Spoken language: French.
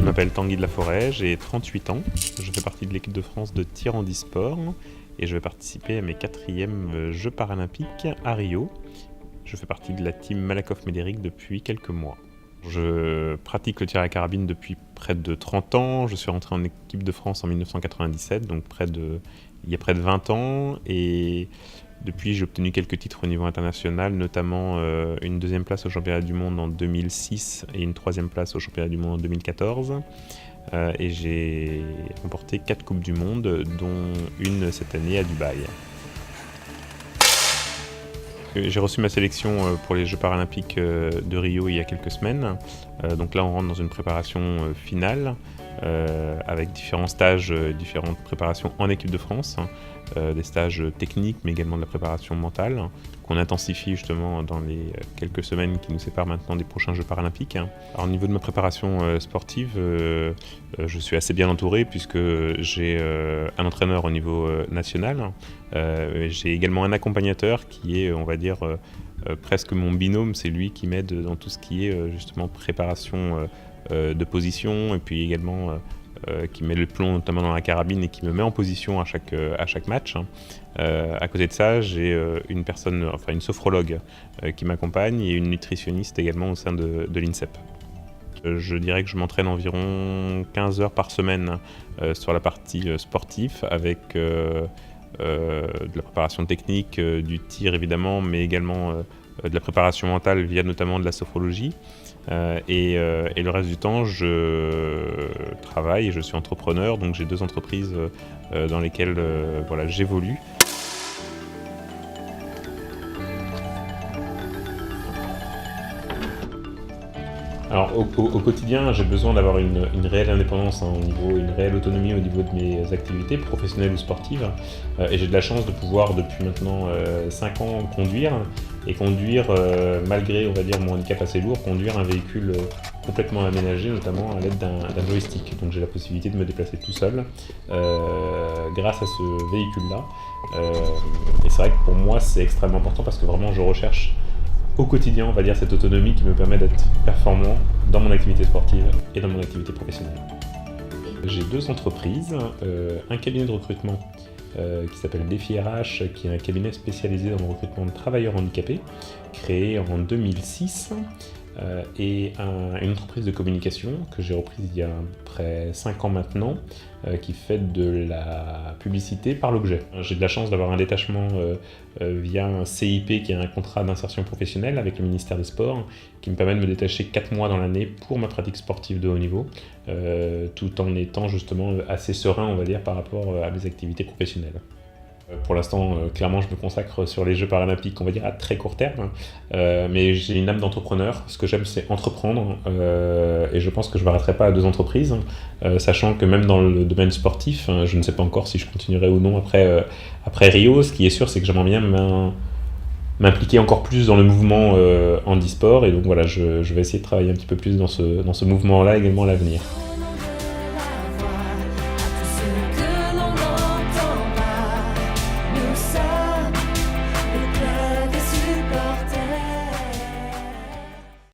Je m'appelle Tanguy de la Forêt, j'ai 38 ans, je fais partie de l'équipe de France de tir handisport et je vais participer à mes 4e Jeux paralympiques à Rio. Je fais partie de la team Malakoff-Médéric depuis quelques mois. Je pratique le tir à la carabine depuis près de 30 ans, je suis rentré en équipe de France en 1997, donc il y a près de 20 ans, et depuis j'ai obtenu quelques titres au niveau international, notamment une 2e place au championnat du monde en 2006 et une 3e place au championnat du monde en 2014. Et j'ai remporté 4 Coupes du Monde, dont une cette année à Dubaï. J'ai reçu ma sélection pour les Jeux paralympiques de Rio il y a quelques semaines. Donc là on rentre dans une préparation finale avec différents stages, différentes préparations en équipe de France, des stages techniques mais également de la préparation mentale qu'on intensifie justement dans les quelques semaines qui nous séparent maintenant des prochains Jeux paralympiques. Alors au niveau de ma préparation sportive, je suis assez bien entouré puisque j'ai un entraîneur au niveau national. J'ai également un accompagnateur qui est, on va dire, presque mon binôme. C'est lui qui m'aide dans tout ce qui est justement préparation de position et puis également qui met le plomb notamment dans la carabine et qui me met en position à chaque match. À côté de ça, j'ai une sophrologue qui m'accompagne et une nutritionniste également au sein de l'INSEP. Je dirais que je m'entraîne environ 15 heures par semaine sur la partie sportive avec de la préparation technique, du tir évidemment, mais également de la préparation mentale via notamment de la sophrologie. Et le reste du temps, je travaille et je suis entrepreneur, donc j'ai 2 entreprises dans lesquelles j'évolue. Alors au quotidien, j'ai besoin d'avoir une réelle indépendance, une réelle autonomie au niveau de mes activités professionnelles ou sportives. Et j'ai de la chance de pouvoir depuis maintenant 5 ans conduire, malgré on va dire mon handicap assez lourd, conduire un véhicule complètement aménagé, notamment à l'aide d'un joystick. Donc j'ai la possibilité de me déplacer tout seul grâce à ce véhicule-là. Et c'est vrai que pour moi c'est extrêmement important parce que vraiment je recherche au quotidien, on va dire, cette autonomie qui me permet d'être performant dans mon activité sportive et dans mon activité professionnelle. J'ai 2 entreprises, un cabinet de recrutement qui s'appelle Défi RH, qui est un cabinet spécialisé dans le recrutement de travailleurs handicapés, créé en 2006, et une entreprise de communication que j'ai reprise il y a près 5 ans maintenant, qui fait de la publicité par l'objet. J'ai de la chance d'avoir un détachement via un CIP qui est un contrat d'insertion professionnelle avec le ministère des Sports qui me permet de me détacher 4 mois dans l'année pour ma pratique sportive de haut niveau, tout en étant justement assez serein, on va dire, par rapport à mes activités professionnelles. Pour l'instant, clairement, je me consacre sur les Jeux paralympiques, on va dire à très court terme, mais j'ai une âme d'entrepreneur. Ce que j'aime, c'est entreprendre, et je pense que je ne m'arrêterai pas à 2 entreprises, sachant que même dans le domaine sportif, je ne sais pas encore si je continuerai ou non après Rio. Ce qui est sûr, c'est que j'aimerais bien m'impliquer encore plus dans le mouvement handisport, et donc voilà, je vais essayer de travailler un petit peu plus dans ce mouvement-là également à l'avenir.